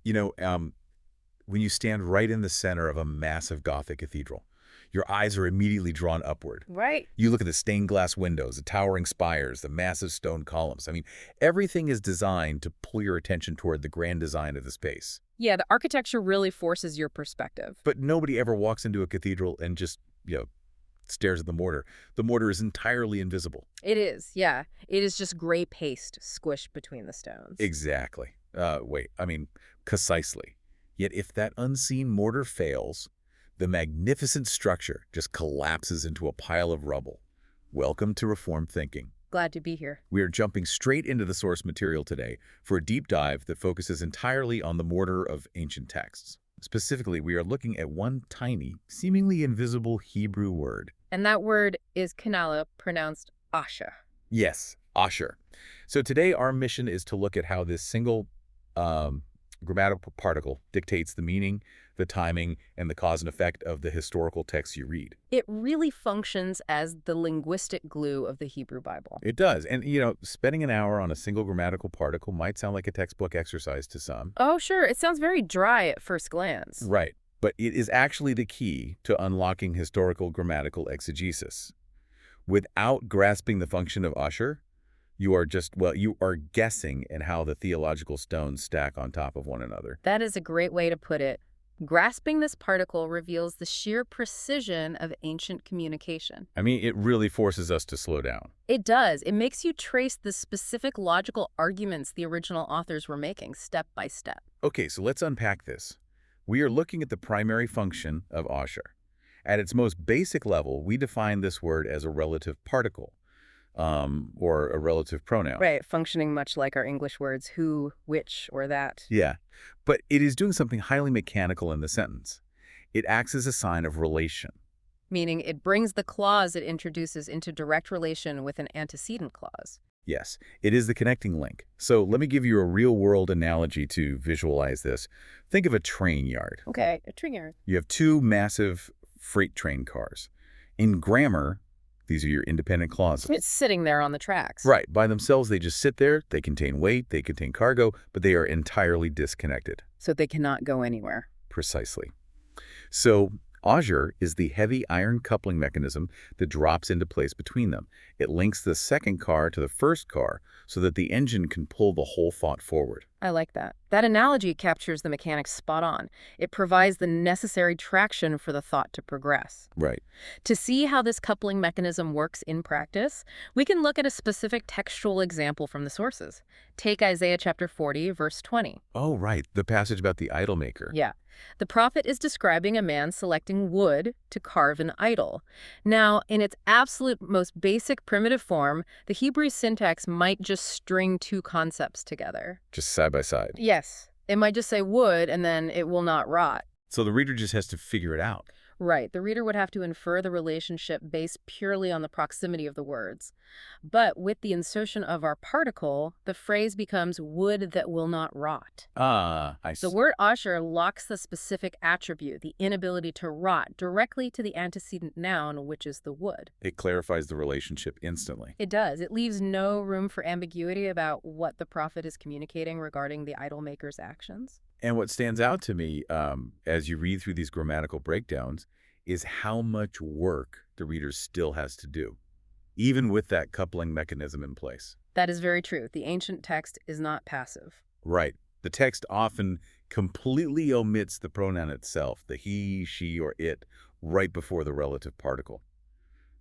You know, when you stand right in the center of a massive Gothic cathedral, your eyes are immediately drawn upward. Right. You look at the stained glass windows, the towering spires, the massive stone columns. I mean, everything is designed to pull your attention toward the grand design of the space. Yeah, the architecture really forces your perspective. But nobody ever walks into a cathedral and just, stares at the mortar. The mortar is entirely invisible. It is, yeah. It is just gray paste squished between the stones. Exactly. Precisely. Yet if that unseen mortar fails, the magnificent structure just collapses into a pile of rubble. Welcome to Reformed thinking. Glad to be here. We are jumping straight into the source material today for a deep dive that focuses entirely on the mortar of ancient texts. Specifically, we are looking at one tiny, seemingly invisible Hebrew word. And that word is kanala, pronounced asha. Yes, asher. So today our mission is to look at how this single grammatical particle dictates the meaning, the timing, and the cause and effect of the historical texts you read. It really functions as the linguistic glue of the Hebrew Bible. It does. And, spending an hour on a single grammatical particle might sound like a textbook exercise to some. Oh, sure. It sounds very dry at first glance. Right. But it is actually the key to unlocking historical grammatical exegesis. Without grasping the function of usher, you are guessing at how the theological stones stack on top of one another. That is a great way to put it. Grasping this particle reveals the sheer precision of ancient communication. I mean, it really forces us to slow down. It does. It makes you trace the specific logical arguments the original authors were making step by step. Okay, so let's unpack this. We are looking at the primary function of asher. At its most basic level, we define this word as a relative particle, or a relative pronoun. Right, functioning much like our English words who, which, or that. Yeah, but it is doing something highly mechanical in the sentence. It acts as a sign of relation. Meaning it brings the clause it introduces into direct relation with an antecedent clause. Yes, it is the connecting link. So let me give you a real-world analogy to visualize this. Think of a train yard. Okay, a train yard. You have two massive freight train cars. In grammar, these are your independent clauses. It's sitting there on the tracks. Right. By themselves, they just sit there. They contain weight. They contain cargo, but they are entirely disconnected. So they cannot go anywhere. Precisely. So asher is the heavy iron coupling mechanism that drops into place between them. It links the second car to the first car so that the engine can pull the whole thought forward. I like that. That analogy captures the mechanics spot on. It provides the necessary traction for the thought to progress. Right. To see how this coupling mechanism works in practice, we can look at a specific textual example from the sources. Take Isaiah chapter 40, verse 20. Oh, right. The passage about the idol maker. Yeah. The prophet is describing a man selecting wood to carve an idol. Now, in its absolute most basic primitive form, the Hebrew syntax might just string two concepts together. Just side by side. Yes. It might just say wood and then it will not rot. So the reader just has to figure it out. Right. The reader would have to infer the relationship based purely on the proximity of the words. But with the insertion of our particle, the phrase becomes wood that will not rot. I see. The word asher locks the specific attribute, the inability to rot, directly to the antecedent noun, which is the wood. It clarifies the relationship instantly. It does. It leaves no room for ambiguity about what the prophet is communicating regarding the idol maker's actions. And what stands out to me as you read through these grammatical breakdowns is how much work the reader still has to do, even with that coupling mechanism in place. That is very true. The ancient text is not passive. Right. The text often completely omits the pronoun itself, the he, she, or it, right before the relative particle.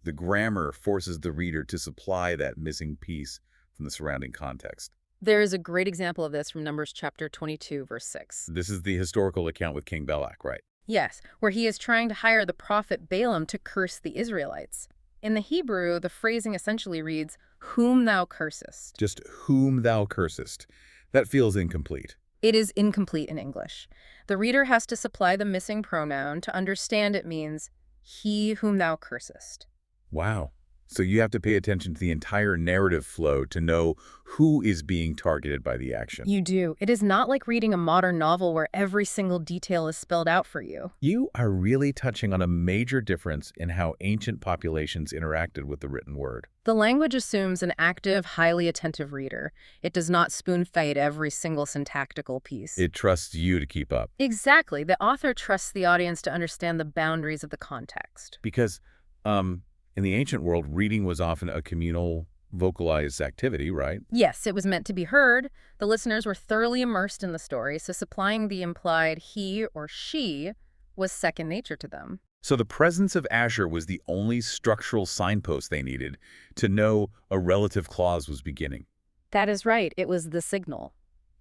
The grammar forces the reader to supply that missing piece from the surrounding context. There is a great example of this from Numbers chapter 22, verse 6. This is the historical account with King Balak, right? Yes, where he is trying to hire the prophet Balaam to curse the Israelites. In the Hebrew, the phrasing essentially reads, whom thou cursest. Just whom thou cursest. That feels incomplete. It is incomplete in English. The reader has to supply the missing pronoun to understand it means he whom thou cursest. Wow. So you have to pay attention to the entire narrative flow to know who is being targeted by the action. You do. It is not like reading a modern novel where every single detail is spelled out for you. You are really touching on a major difference in how ancient populations interacted with the written word. The language assumes an active, highly attentive reader. It does not spoon-feed every single syntactical piece. It trusts you to keep up. Exactly. The author trusts the audience to understand the boundaries of the context. Because in the ancient world, reading was often a communal, vocalized activity, right? Yes, it was meant to be heard. The listeners were thoroughly immersed in the story, so supplying the implied he or she was second nature to them. So the presence of Asher was the only structural signpost they needed to know a relative clause was beginning. That is right. It was the signal.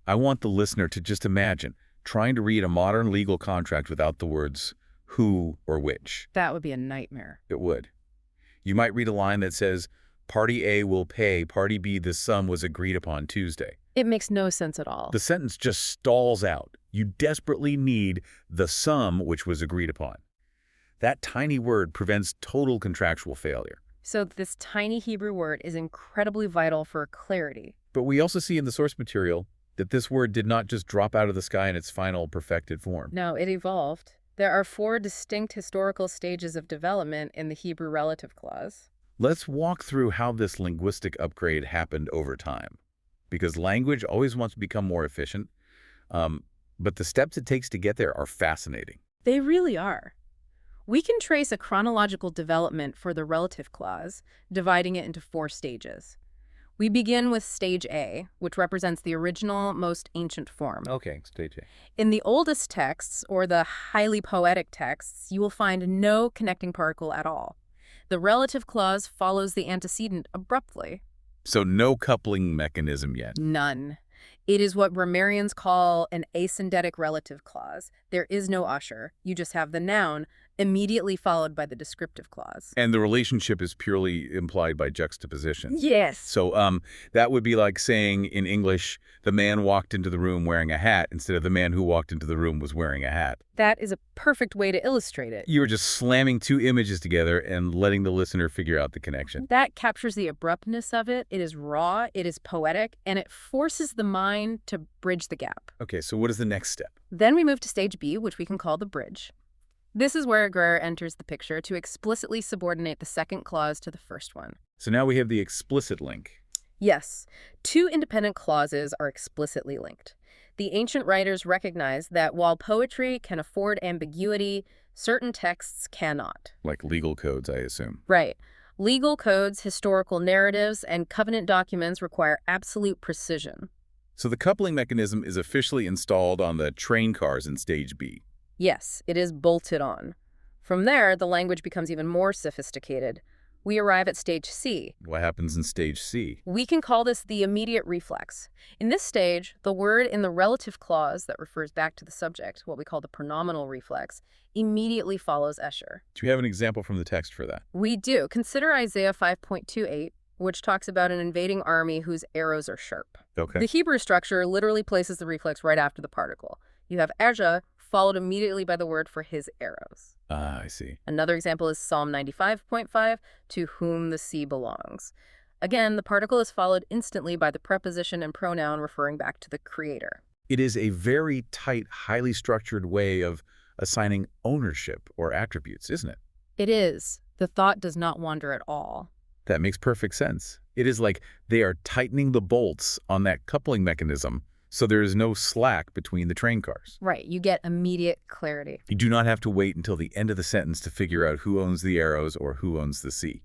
I want the listener to just imagine trying to read a modern legal contract without the words who or which. That would be a nightmare. It would. You might read a line that says, Party A will pay, Party B the sum was agreed upon Tuesday. It makes no sense at all. The sentence just stalls out. You desperately need the sum which was agreed upon. That tiny word prevents total contractual failure. So this tiny Hebrew word is incredibly vital for clarity. But we also see in the source material that this word did not just drop out of the sky in its final perfected form. No, it evolved. There are 4 distinct historical stages of development in the Hebrew relative clause. Let's walk through how this linguistic upgrade happened over time. Because language always wants to become more efficient, but the steps it takes to get there are fascinating. They really are. We can trace a chronological development for the relative clause, dividing it into 4 stages. We begin with stage A, which represents the original, most ancient form. Okay, stage A. In the oldest texts, or the highly poetic texts, you will find no connecting particle at all. The relative clause follows the antecedent abruptly. So no coupling mechanism yet. None. It is what grammarians call an asyndetic relative clause. There is no usher. You just have the noun immediately followed by the descriptive clause. And the relationship is purely implied by juxtaposition. Yes. So that would be like saying in English, the man walked into the room wearing a hat instead of the man who walked into the room was wearing a hat. That is a perfect way to illustrate it. You're just slamming 2 images together and letting the listener figure out the connection. That captures the abruptness of it. It is raw, it is poetic, and it forces the mind to bridge the gap. Okay, so what is the next step? Then we move to stage B, which we can call the bridge. This is where Greer enters the picture to explicitly subordinate the second clause to the first one. So now we have the explicit link. Yes, 2 independent clauses are explicitly linked. The ancient writers recognized that while poetry can afford ambiguity, certain texts cannot. Like legal codes, I assume. Right. Legal codes, historical narratives, and covenant documents require absolute precision. So the coupling mechanism is officially installed on the train cars in stage B. Yes, it is bolted on. From there, the language becomes even more sophisticated. We arrive at stage C. What happens in stage C? We can call this the immediate reflex. In this stage, the word in the relative clause that refers back to the subject, what we call the pronominal reflex, immediately follows Escher. Do you have an example from the text for that? We do. Consider Isaiah 5.28, which talks about an invading army whose arrows are sharp. Okay. The Hebrew structure literally places the reflex right after the particle. You have Ajah followed immediately by the word for his arrows. Ah, I see. Another example is Psalm 95.5, to whom the sea belongs. Again, the particle is followed instantly by the preposition and pronoun referring back to the creator. It is a very tight, highly structured way of assigning ownership or attributes, isn't it? It is. The thought does not wander at all. That makes perfect sense. It is like they are tightening the bolts on that coupling mechanism so there is no slack between the train cars. Right, you get immediate clarity. You do not have to wait until the end of the sentence to figure out who owns the arrows or who owns the sea.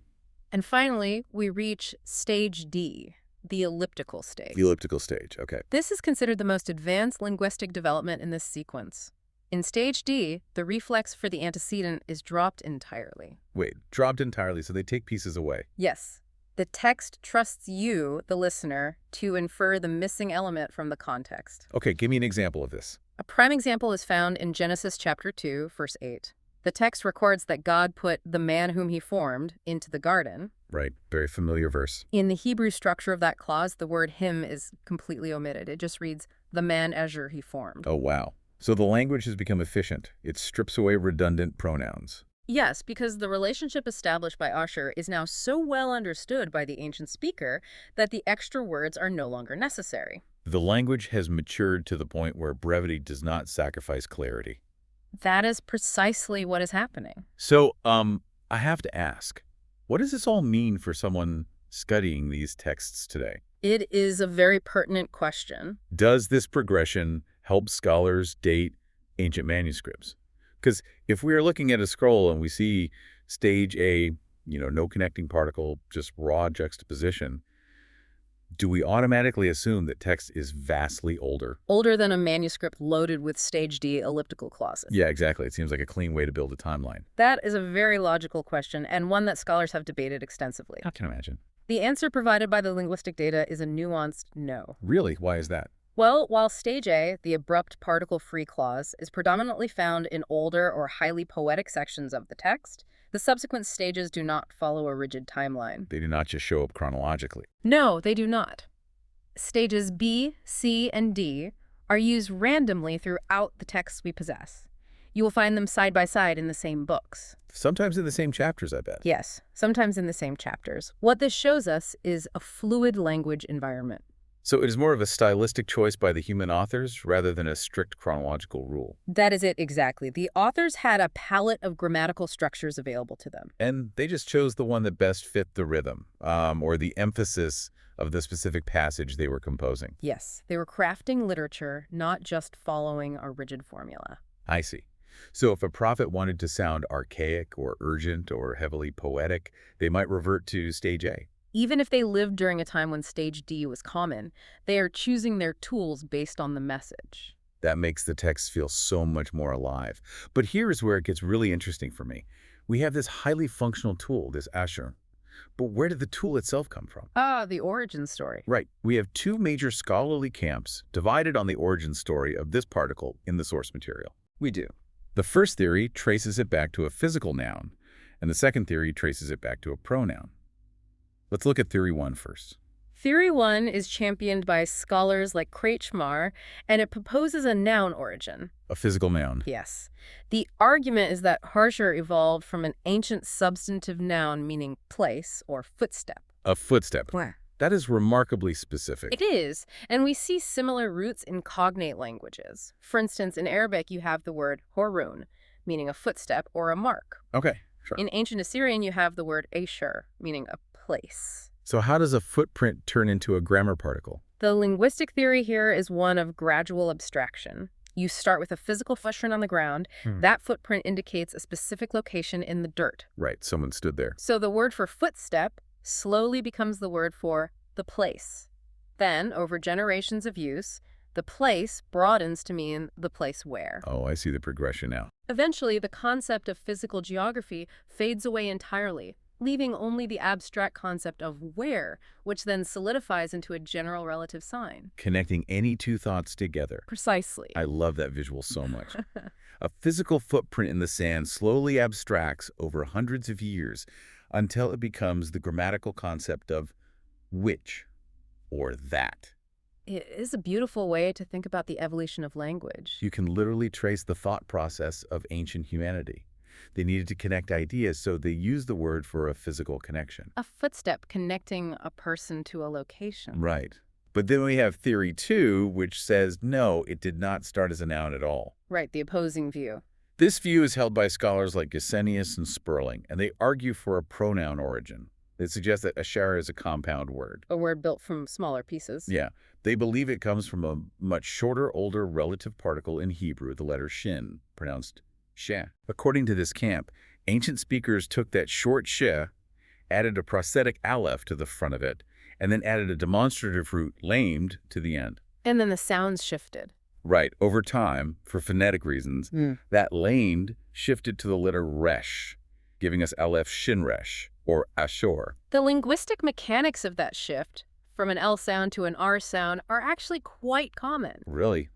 And finally, we reach stage D, the elliptical stage. The elliptical stage, okay. This is considered the most advanced linguistic development in this sequence. In stage D, the reflex for the antecedent is dropped entirely. Wait, dropped entirely, so they take pieces away. Yes. The text trusts you, the listener, to infer the missing element from the context. Okay, give me an example of this. A prime example is found in Genesis chapter 2, verse 8. The text records that God put the man whom he formed into the garden. Right, very familiar verse. In the Hebrew structure of that clause, the word him is completely omitted. It just reads, the man Asher he formed. Oh, wow. So the language has become efficient. It strips away redundant pronouns. Yes, because the relationship established by Usher is now so well understood by the ancient speaker that the extra words are no longer necessary. The language has matured to the point where brevity does not sacrifice clarity. That is precisely what is happening. So, I have to ask, what does this all mean for someone studying these texts today? It is a very pertinent question. Does this progression help scholars date ancient manuscripts? Because if we are looking at a scroll and we see stage A, no connecting particle, just raw juxtaposition, do we automatically assume that text is vastly older? Older than a manuscript loaded with stage D elliptical clauses. Yeah, exactly. It seems like a clean way to build a timeline. That is a very logical question, and one that scholars have debated extensively. I can imagine. The answer provided by the linguistic data is a nuanced no. Really? Why is that? Well, while stage A, the abrupt particle-free clause, is predominantly found in older or highly poetic sections of the text, the subsequent stages do not follow a rigid timeline. They do not just show up chronologically. No, they do not. Stages B, C, and D are used randomly throughout the texts we possess. You will find them side by side in the same books. Sometimes in the same chapters, I bet. Yes, sometimes in the same chapters. What this shows us is a fluid language environment. So it is more of a stylistic choice by the human authors rather than a strict chronological rule. That is it exactly. The authors had a palette of grammatical structures available to them. And they just chose the one that best fit the rhythm, or the emphasis of the specific passage they were composing. Yes, they were crafting literature, not just following a rigid formula. I see. So if a prophet wanted to sound archaic or urgent or heavily poetic, they might revert to stage A. Even if they lived during a time when stage D was common, they are choosing their tools based on the message. That makes the text feel so much more alive. But here is where it gets really interesting for me. We have this highly functional tool, this Asher. But where did the tool itself come from? The origin story. Right. We have two major scholarly camps divided on the origin story of this particle in the source material. We do. The first theory traces it back to a physical noun, and the second theory traces it back to a pronoun. Let's look at theory 1 first. Theory 1 is championed by scholars like Kretschmar, and it proposes a noun origin. A physical noun. Yes. The argument is that harsher evolved from an ancient substantive noun meaning place or footstep. A footstep. Where? That is remarkably specific. It is, and we see similar roots in cognate languages. For instance, in Arabic you have the word horun, meaning a footstep or a mark. Okay, sure. In ancient Assyrian you have the word ashur, meaning a place. So how does a footprint turn into a grammar particle? The linguistic theory here is one of gradual abstraction. You start with a physical footprint on the ground. That footprint indicates a specific location in the dirt. Right, someone stood there. So the word for footstep slowly becomes the word for the place. Then, over generations of use, the place broadens to mean the place where. Oh, I see the progression now. Eventually, the concept of physical geography fades away entirely, leaving only the abstract concept of where, which then solidifies into a general relative sign. Connecting any two thoughts together. Precisely. I love that visual so much. A physical footprint in the sand slowly abstracts over hundreds of years until it becomes the grammatical concept of which or that. It is a beautiful way to think about the evolution of language. You can literally trace the thought process of ancient humanity. They needed to connect ideas, so they used the word for a physical connection. A footstep connecting a person to a location. Right. But then we have theory 2, which says, no, it did not start as a noun at all. Right, the opposing view. This view is held by scholars like Gesenius and Sperling, and they argue for a pronoun origin. They suggest that ashar is a compound word. A word built from smaller pieces. Yeah. They believe it comes from a much shorter, older relative particle in Hebrew, the letter shin, pronounced sheh. According to this camp, ancient speakers took that short sheh, added a prosthetic aleph to the front of it, and then added a demonstrative root, lamed, to the end. And then the sounds shifted. Right. Over time, for phonetic reasons, that lamed shifted to the letter resh, giving us aleph shin resh, or ashor. The linguistic mechanics of that shift, from an L sound to an R sound, are actually quite common. Really?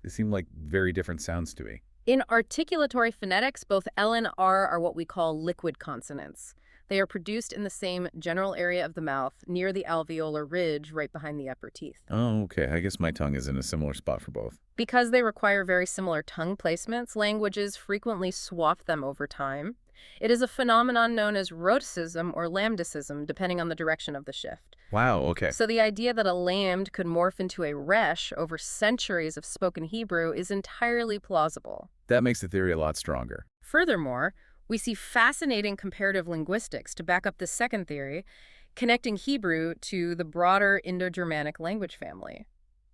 They seem like very different sounds to me. In articulatory phonetics, both L and R are what we call liquid consonants. They are produced in the same general area of the mouth, near the alveolar ridge, right behind the upper teeth. Oh, okay. I guess my tongue is in a similar spot for both. Because they require very similar tongue placements, languages frequently swap them over time. It is a phenomenon known as rhoticism or lambdacism, depending on the direction of the shift. Wow, okay. So the idea that a lambd could morph into a resh over centuries of spoken Hebrew is entirely plausible. That makes the theory a lot stronger. Furthermore, we see fascinating comparative linguistics to back up this second theory, connecting Hebrew to the broader Indo-Germanic language family.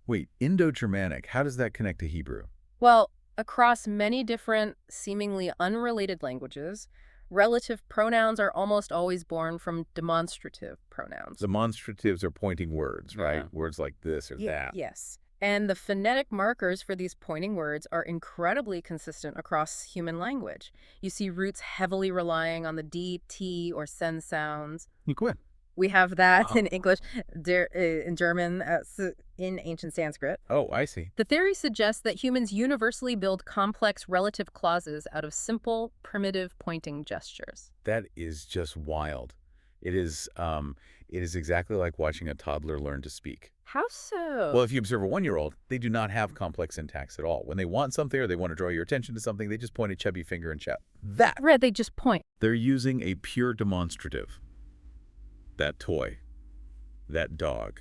Wait, Indo-Germanic, how does that connect to Hebrew? Well, across many different, seemingly unrelated languages, relative pronouns are almost always born from demonstrative pronouns. Demonstratives are pointing words, right? Yeah. Words like this or that. Yes. And the phonetic markers for these pointing words are incredibly consistent across human language. You see roots heavily relying on the D, T, or sen sounds. You quit. We have that Oh. in English, in German, in ancient Sanskrit. Oh, I see. The theory suggests that humans universally build complex relative clauses out of simple, primitive pointing gestures. That is just wild. It is exactly like watching a toddler learn to speak. How so? Well, if you observe a 1-year-old, they do not have complex syntax at all. When they want something or they want to draw your attention to something, they just point a chubby finger and shout, "That!" Right, they just point. They're using a pure demonstrative. That toy, that dog,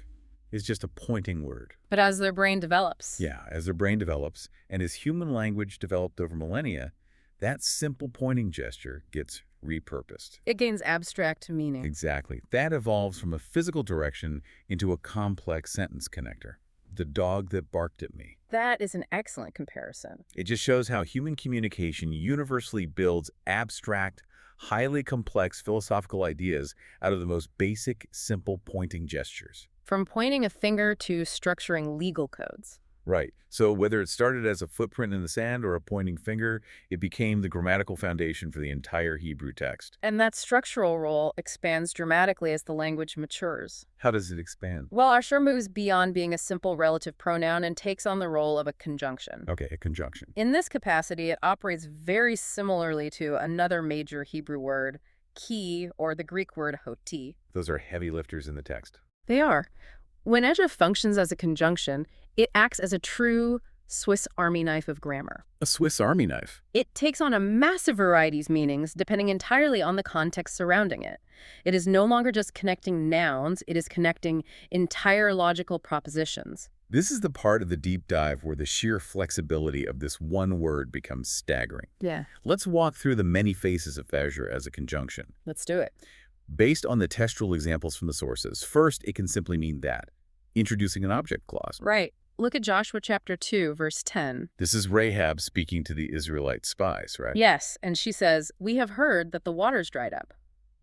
is just a pointing word. But as their brain develops. Yeah, as their brain develops, and as human language developed over millennia, that simple pointing gesture gets repurposed. It gains abstract meaning. Exactly. That evolves from a physical direction into a complex sentence connector. The dog that barked at me. That is an excellent comparison. It just shows how human communication universally builds abstract, highly complex philosophical ideas out of the most basic, simple pointing gestures. From pointing a finger to structuring legal codes. Right. So whether it started as a footprint in the sand or a pointing finger, it became the grammatical foundation for the entire Hebrew text. And that structural role expands dramatically as the language matures. How does it expand? Well, our sure moves beyond being a simple relative pronoun and takes on the role of a conjunction. Okay, a conjunction. In this capacity, it operates very similarly to another major Hebrew word, ki, or the Greek word hoti. Those are heavy lifters in the text. They are. When edge functions as a conjunction, it acts as a true Swiss Army knife of grammar. A Swiss Army knife. It takes on a massive variety of meanings depending entirely on the context surrounding it. It is no longer just connecting nouns, it is connecting entire logical propositions. This is the part of the deep dive where the sheer flexibility of this one word becomes staggering. Yeah. Let's walk through the many faces of Azure as a conjunction. Let's do it. Based on the textual examples from the sources, first, it can simply mean that, introducing an object clause. Right. Look at Joshua chapter 2, verse 10. This is Rahab speaking to the Israelite spies, right? Yes, and she says, "We have heard that the waters dried up."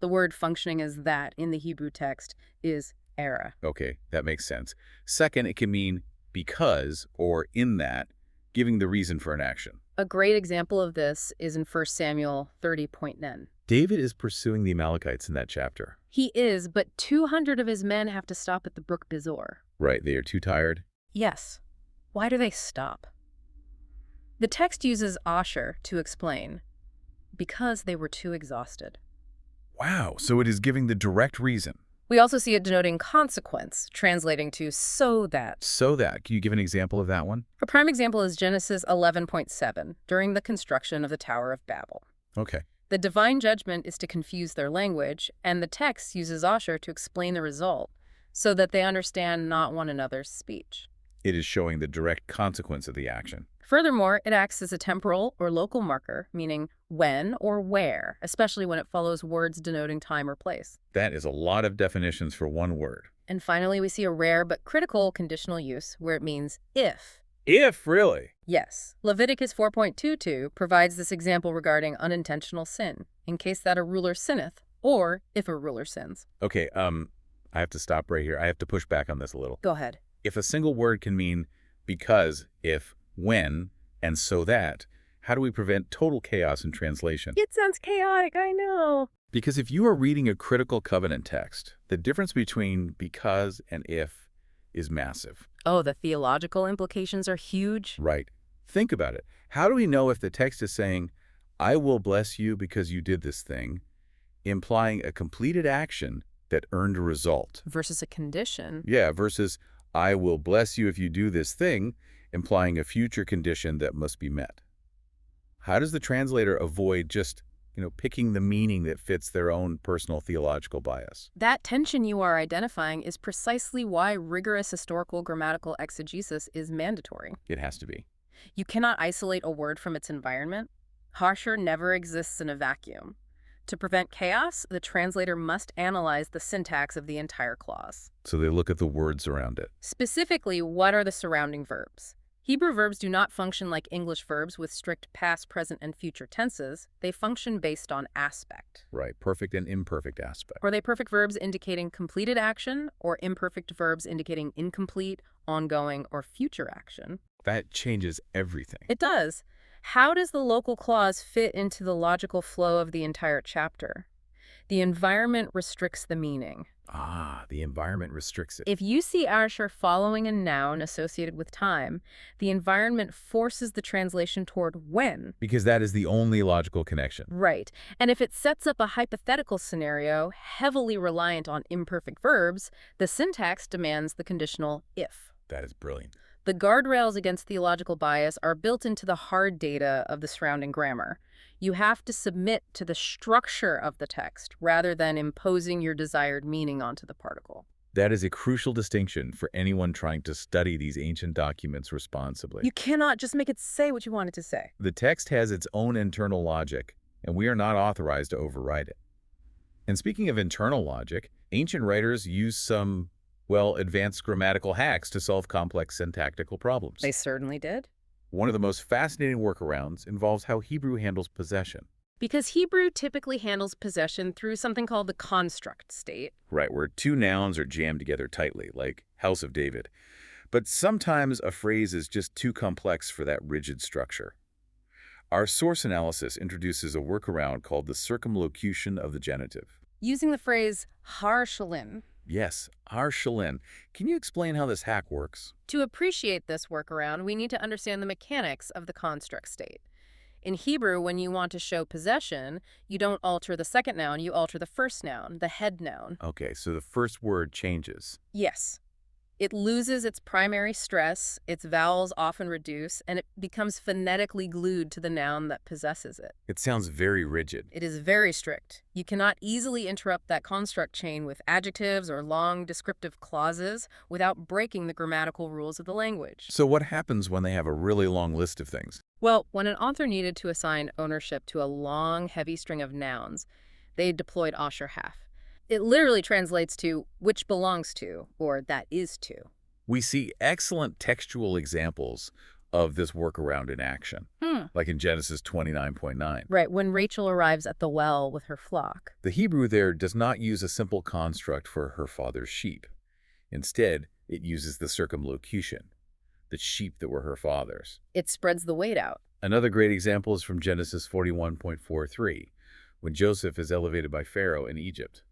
The word functioning as that in the Hebrew text is era. Okay, that makes sense. Second, it can mean because or in that, giving the reason for an action. A great example of this is in 1 Samuel 30.9. David is pursuing the Amalekites in that chapter. He is, but 200 of his men have to stop at the brook Bezor. Right, they are too tired. Yes. Why do they stop? The text uses Asher to explain. Because they were too exhausted. Wow, so it is giving the direct reason. We also see it denoting consequence, translating to so that. So that, can you give an example of that one? A prime example is Genesis 11.7, during the construction of the Tower of Babel. Okay. The divine judgment is to confuse their language, and the text uses Asher to explain the result, so that they understand not one another's speech. It is showing the direct consequence of the action. Furthermore, it acts as a temporal or local marker, meaning when or where, especially when it follows words denoting time or place. That is a lot of definitions for one word. And finally, we see a rare but critical conditional use where it means if. If, really? Yes. Leviticus 4.22 provides this example regarding unintentional sin, in case that a ruler sinneth, or if a ruler sins. Okay, I have to stop right here. I have to push back on this a little. Go ahead. If a single word can mean because, if, when, and so that, how do we prevent total chaos in translation? It sounds chaotic, I know. Because if you are reading a critical covenant text, the difference between because and if is massive. Oh, the theological implications are huge. Right. Think about it. How do we know if the text is saying, I will bless you because you did this thing, implying a completed action that earned a result? Versus a condition. Yeah, versus I will bless you if you do this thing, implying a future condition that must be met. How does the translator avoid just picking the meaning that fits their own personal theological bias. That tension you are identifying is precisely why rigorous historical grammatical exegesis is mandatory. It has to be. You cannot isolate a word from its environment. Harsher never exists in a vacuum. To prevent chaos, the translator must analyze the syntax of the entire clause. So they look at the words around it. Specifically, what are the surrounding verbs? Hebrew verbs do not function like English verbs with strict past, present, and future tenses. They function based on aspect. Right, perfect and imperfect aspect. Are they perfect verbs indicating completed action, or imperfect verbs indicating incomplete, ongoing, or future action? That changes everything. It does. How does the local clause fit into the logical flow of the entire chapter? The environment restricts the meaning. Ah, the environment restricts it. If you see Arsher following a noun associated with time, the environment forces the translation toward when. Because that is the only logical connection. Right. And if it sets up a hypothetical scenario heavily reliant on imperfect verbs, the syntax demands the conditional if. That is brilliant. The guardrails against theological bias are built into the hard data of the surrounding grammar. You have to submit to the structure of the text rather than imposing your desired meaning onto the particle. That is a crucial distinction for anyone trying to study these ancient documents responsibly. You cannot just make it say what you want it to say. The text has its own internal logic, and we are not authorized to override it. And speaking of internal logic, ancient writers used some, advanced grammatical hacks to solve complex syntactical problems. They certainly did. One of the most fascinating workarounds involves how Hebrew handles possession. Because Hebrew typically handles possession through something called the construct state. Right, where two nouns are jammed together tightly, like House of David. But sometimes a phrase is just too complex for that rigid structure. Our source analysis introduces a workaround called the circumlocution of the genitive. Using the phrase har shalin. Yes, har shalin. Can you explain how this hack works? To appreciate this workaround, we need to understand the mechanics of the construct state. In Hebrew, when you want to show possession, you don't alter the second noun, you alter the first noun, the head noun. Okay, so the first word changes. Yes. It loses its primary stress, its vowels often reduce, and it becomes phonetically glued to the noun that possesses it. It sounds very rigid. It is very strict. You cannot easily interrupt that construct chain with adjectives or long descriptive clauses without breaking the grammatical rules of the language. So what happens when they have a really long list of things? Well, when an author needed to assign ownership to a long, heavy string of nouns, they deployed Asher Haf. It literally translates to which belongs to, or that is to. We see excellent textual examples of this workaround in action, like in Genesis 29.9. Right, when Rachel arrives at the well with her flock. The Hebrew there does not use a simple construct for her father's sheep. Instead, it uses the circumlocution, the sheep that were her father's. It spreads the weight out. Another great example is from Genesis 41.43, when Joseph is elevated by Pharaoh in Egypt.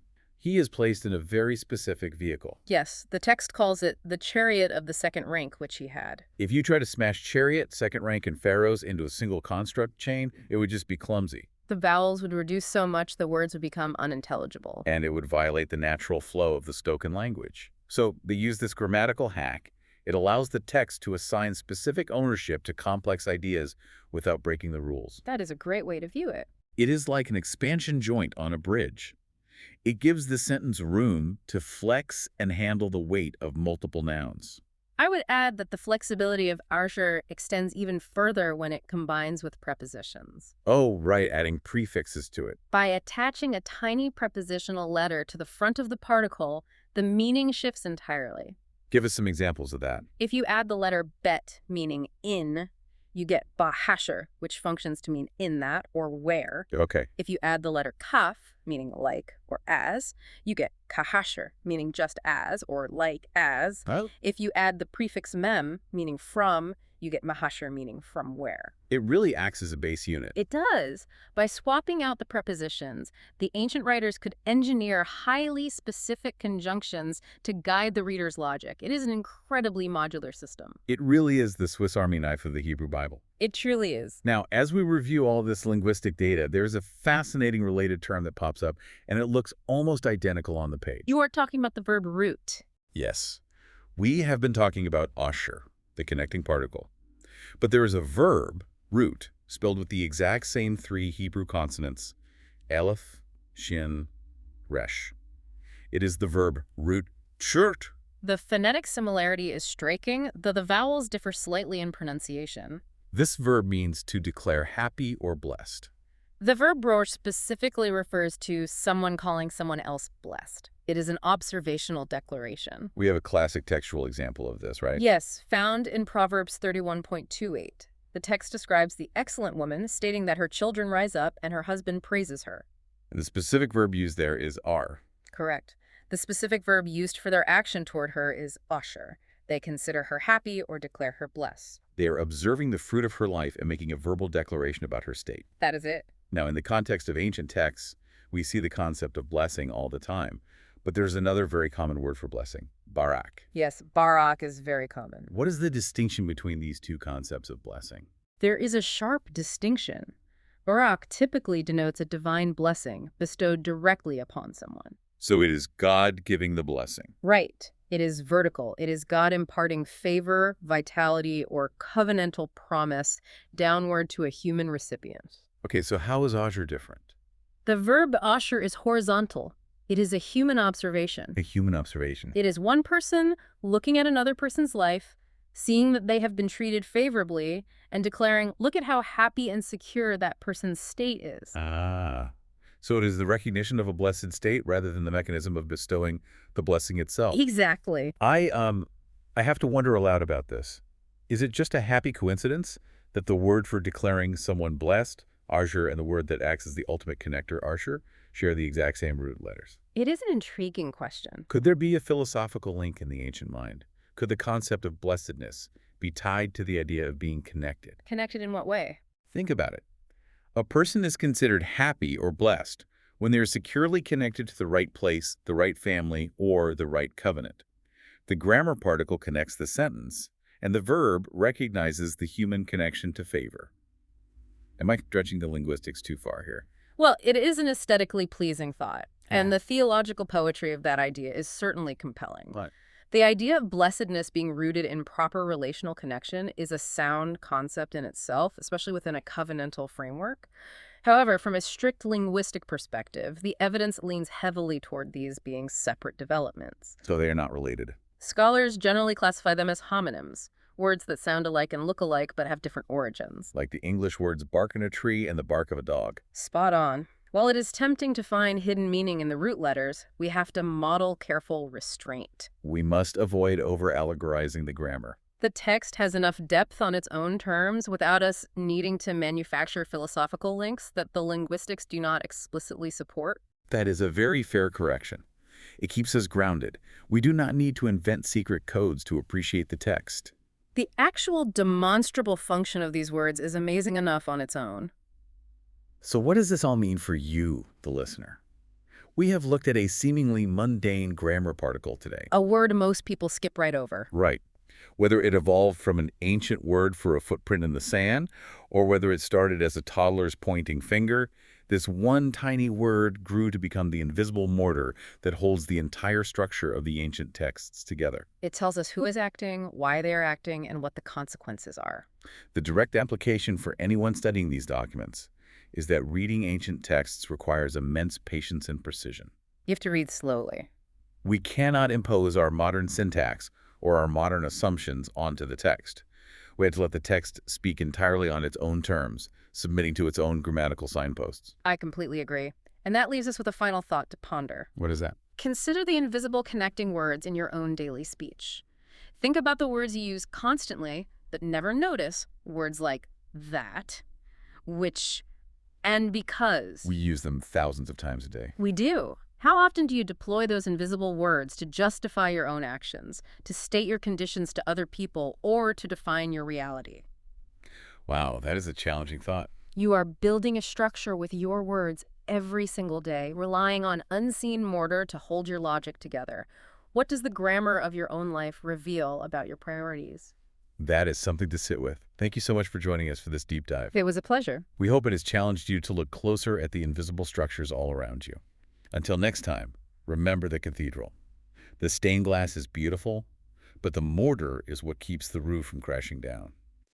He is placed in a very specific vehicle. Yes, the text calls it the chariot of the second rank which he had. If you try to smash chariot, second rank, and pharaohs into a single construct chain, it would just be clumsy. The vowels would reduce so much the words would become unintelligible. And it would violate the natural flow of the spoken language. So they use this grammatical hack. It allows the text to assign specific ownership to complex ideas without breaking the rules. That is a great way to view it. It is like an expansion joint on a bridge. It gives the sentence room to flex and handle the weight of multiple nouns. I would add that the flexibility of Arsher extends even further when it combines with prepositions. Oh, right, adding prefixes to it. By attaching a tiny prepositional letter to the front of the particle, the meaning shifts entirely. Give us some examples of that. If you add the letter bet, meaning in, you get bahasher, which functions to mean in that or where. Okay. If you add the letter kaf, meaning like or as, you get kahasher, meaning just as or like as. Oh. If you add the prefix mem, meaning from, you get mahasher, meaning from where. It really acts as a base unit. It does. By swapping out the prepositions, the ancient writers could engineer highly specific conjunctions to guide the reader's logic. It is an incredibly modular system. It really is the Swiss Army knife of the Hebrew Bible. It truly is. Now, as we review all this linguistic data, there's a fascinating related term that pops up, and it looks almost identical on the page. You are talking about the verb root. Yes. We have been talking about asher, the connecting particle. But there is a verb, root, spelled with the exact same 3 Hebrew consonants, Aleph, shin, resh. It is the verb root shirt. The phonetic similarity is striking, though the vowels differ slightly in pronunciation. This verb means to declare happy or blessed. The verb roar specifically refers to someone calling someone else blessed. It is an observational declaration. We have a classic textual example of this, right? Yes, found in Proverbs 31.28. The text describes the excellent woman, stating that her children rise up and her husband praises her. And the specific verb used there is are. Correct. The specific verb used for their action toward her is asher. They consider her happy or declare her blessed. They are observing the fruit of her life and making a verbal declaration about her state. That is it. Now, in the context of ancient texts, we see the concept of blessing all the time. But there's another very common word for blessing, barak. Yes, barak is very common. What is the distinction between these two concepts of blessing? There is a sharp distinction. Barak typically denotes a divine blessing bestowed directly upon someone. So it is God giving the blessing. Right. It is vertical. It is God imparting favor, vitality, or covenantal promise downward to a human recipient. Okay, so how is asher different? The verb asher is horizontal. It is a human observation. A human observation. It is one person looking at another person's life, seeing that they have been treated favorably, and declaring, look at how happy and secure that person's state is. So it is the recognition of a blessed state rather than the mechanism of bestowing the blessing itself. Exactly. I have to wonder aloud about this. Is it just a happy coincidence that the word for declaring someone blessed, asher, and the word that acts as the ultimate connector, asher, share the exact same root letters? It is an intriguing question. Could there be a philosophical link in the ancient mind? Could the concept of blessedness be tied to the idea of being connected? Connected in what way? Think about it. A person is considered happy or blessed when they are securely connected to the right place, the right family, or the right covenant. The grammar particle connects the sentence, and the verb recognizes the human connection to favor. Am I stretching the linguistics too far here? Well, it is an aesthetically pleasing thought, and the theological poetry of that idea is certainly compelling. Right. The idea of blessedness being rooted in proper relational connection is a sound concept in itself, especially within a covenantal framework. However, from a strict linguistic perspective, the evidence leans heavily toward these being separate developments. So they are not related. Scholars generally classify them as homonyms, words that sound alike and look alike but have different origins. Like the English words bark in a tree and the bark of a dog. Spot on. While it is tempting to find hidden meaning in the root letters, we have to model careful restraint. We must avoid over-allegorizing the grammar. The text has enough depth on its own terms without us needing to manufacture philosophical links that the linguistics do not explicitly support. That is a very fair correction. It keeps us grounded. We do not need to invent secret codes to appreciate the text. The actual demonstrable function of these words is amazing enough on its own. So what does this all mean for you, the listener? We have looked at a seemingly mundane grammar particle today. A word most people skip right over. Right. Whether it evolved from an ancient word for a footprint in the sand, or whether it started as a toddler's pointing finger, this one tiny word grew to become the invisible mortar that holds the entire structure of the ancient texts together. It tells us who is acting, why they are acting, and what the consequences are. The direct application for anyone studying these documents is that reading ancient texts requires immense patience and precision. You have to read slowly. We cannot impose our modern syntax or our modern assumptions onto the text. We have to let the text speak entirely on its own terms, submitting to its own grammatical signposts. I completely agree. And that leaves us with a final thought to ponder. What is that? Consider the invisible connecting words in your own daily speech. Think about the words you use constantly but never notice, words like that, which, and because. We use them thousands of times a day. We do. How often do you deploy those invisible words to justify your own actions, to state your conditions to other people, or to define your reality? Wow, that is a challenging thought. You are building a structure with your words every single day, relying on unseen mortar to hold your logic together. What does the grammar of your own life reveal about your priorities? That is something to sit with. Thank you so much for joining us for this deep dive. It was a pleasure. We hope it has challenged you to look closer at the invisible structures all around you. Until next time, remember the cathedral. The stained glass is beautiful, but the mortar is what keeps the roof from crashing down.